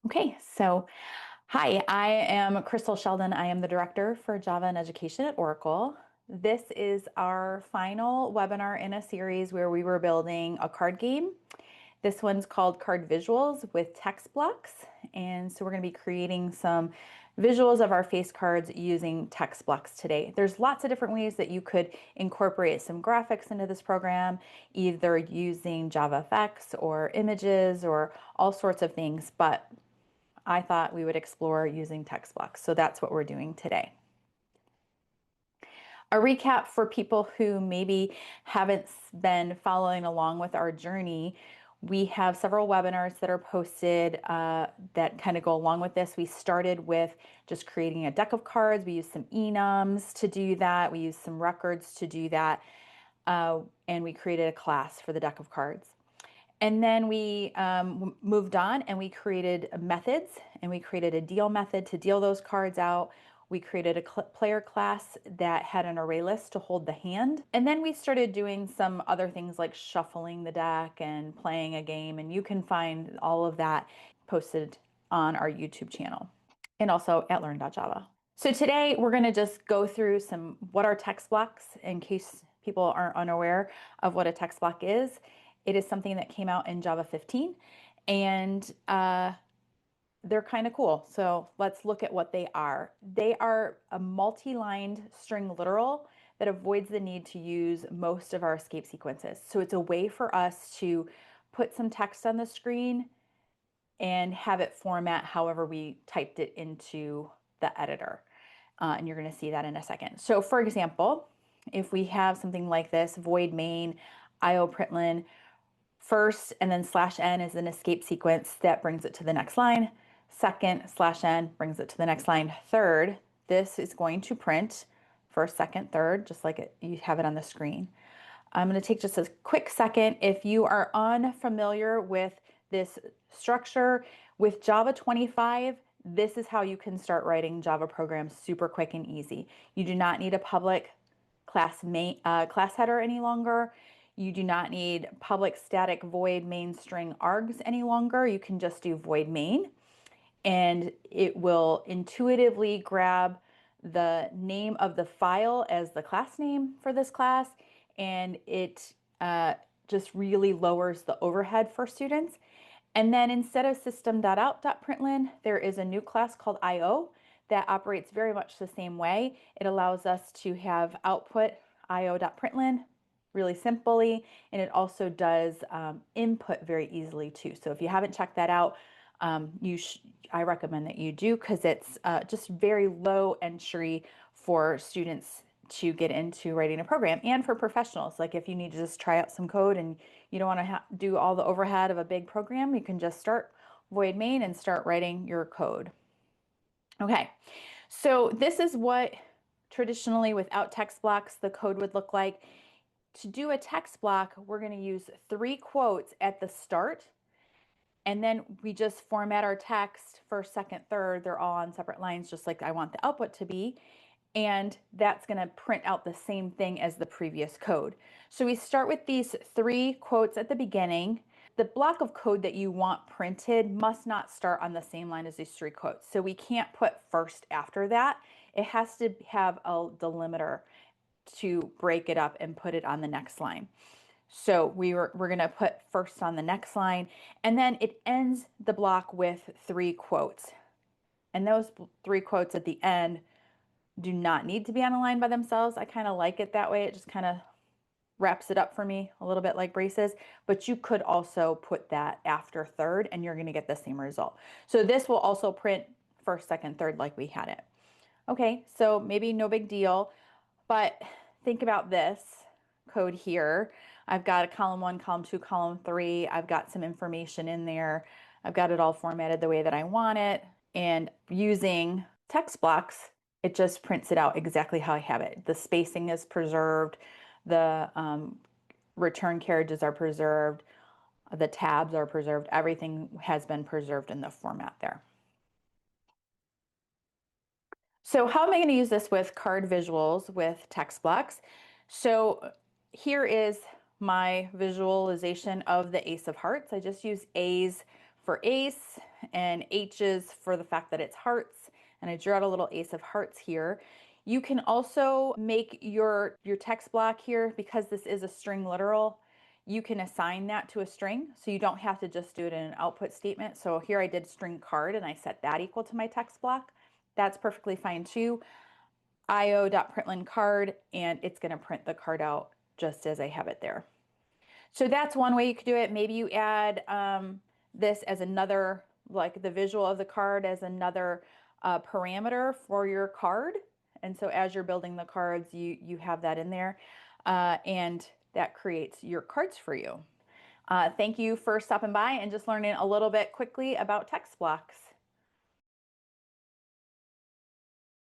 Okay, so hi, I am Crystal Sheldon. I am the director for Java and Education at Oracle. This is our final webinar in a series where we were building a card game. This one's called Card Visuals with Text Blocks. And so we're going to be creating some visuals of our face cards using text blocks today. There's lots of different ways that you could incorporate some graphics into this program, either using JavaFX or images or all sorts of things, but I thought we would explore using text blocks. So that's what we're doing today. A recap for people who maybe haven't been following along with our journey. We have several webinars that are posted that kind of go along with this. We started with just creating a deck of cards. We used some enums to do that. We used some records to do that. And we created a class for the deck of cards. And then we moved on and we created methods, and we created a deal method to deal those cards out. We created a player class that had an array list to hold the hand. And then we started doing some other things like shuffling the deck and playing a game. And you can find all of that posted on our YouTube channel and also at learn.java. So today we're going to just go through what are text blocks in case people aren't unaware of what a text block is. It is something that came out in Java 15, and they're kind of cool. So let's look at what they are. They are a multi-lined string literal that avoids the need to use most of our escape sequences. So it's a way for us to put some text on the screen and have it format however we typed it into the editor. And you're going to see that in a second. So for example, if we have something like this, void main, io_println, first and then /n is an escape sequence that brings it to the next line. Second /n brings it to the next line. Third, this is going to print first, second, third, just like you have it on the screen. I'm going to take just a quick second. If you are unfamiliar with this structure, with Java 25, this is how you can start writing Java programs super quick and easy. You do not need a public class header any longer. You do not need public static void main string args any longer. You can just do void main, and it will intuitively grab the name of the file as the class name for this class, and it just really lowers the overhead for students. And then instead of system.out.println, there is a new class called IO that operates very much the same way. It allows us to have output io.println really simply, and it also does input very easily too. So if you haven't checked that out, I recommend that you do, because it's just very low entry for students to get into writing a program, and for professionals. Like if you need to just try out some code and you don't want to do all the overhead of a big program, you can just start void main and start writing your code. Okay, so this is what traditionally without text blocks the code would look like. To do a text block, we're going to use 3 quotes at the start, and then we just format our text first, second, third. They're all on separate lines, just like I want the output to be. And that's going to print out the same thing as the previous code. So we start with these 3 quotes at the beginning. The block of code that you want printed must not start on the same line as these 3 quotes. So we can't put first after that. It has to have a delimiter to break it up and put it on the next line. So we're going to put first on the next line, and then it ends the block with 3 quotes. And those 3 quotes at the end do not need to be on a line by themselves. I kind of like it that way. It just kind of wraps it up for me a little bit like braces, but you could also put that after third and you're going to get the same result. So this will also print first, second, third like we had it. Okay, so maybe no big deal, but think about this code here. I've got a column 1, column 2, column 3. I've got some information in there. I've got it all formatted the way that I want it, and using text blocks, it just prints it out exactly how I have it. The spacing is preserved, the return carriages are preserved, the tabs are preserved, everything has been preserved in the format there. So how am I going to use this with card visuals with text blocks? So here is my visualization of the Ace of Hearts. I just use A's for ace and H's for the fact that it's hearts. And I drew out a little ace of hearts here. You can also make your text block here, because this is a string literal, you can assign that to a string, so you don't have to just do it in an output statement. So here I did string card and I set that equal to my text block. That's perfectly fine too. io.println card, and it's going to print the card out just as I have it there. So that's one way you could do it. Maybe you add this as another, like the visual of the card as another parameter for your card. And so as you're building the cards, you have that in there, and that creates your cards for you. Thank you for stopping by and just learning a little bit quickly about text blocks.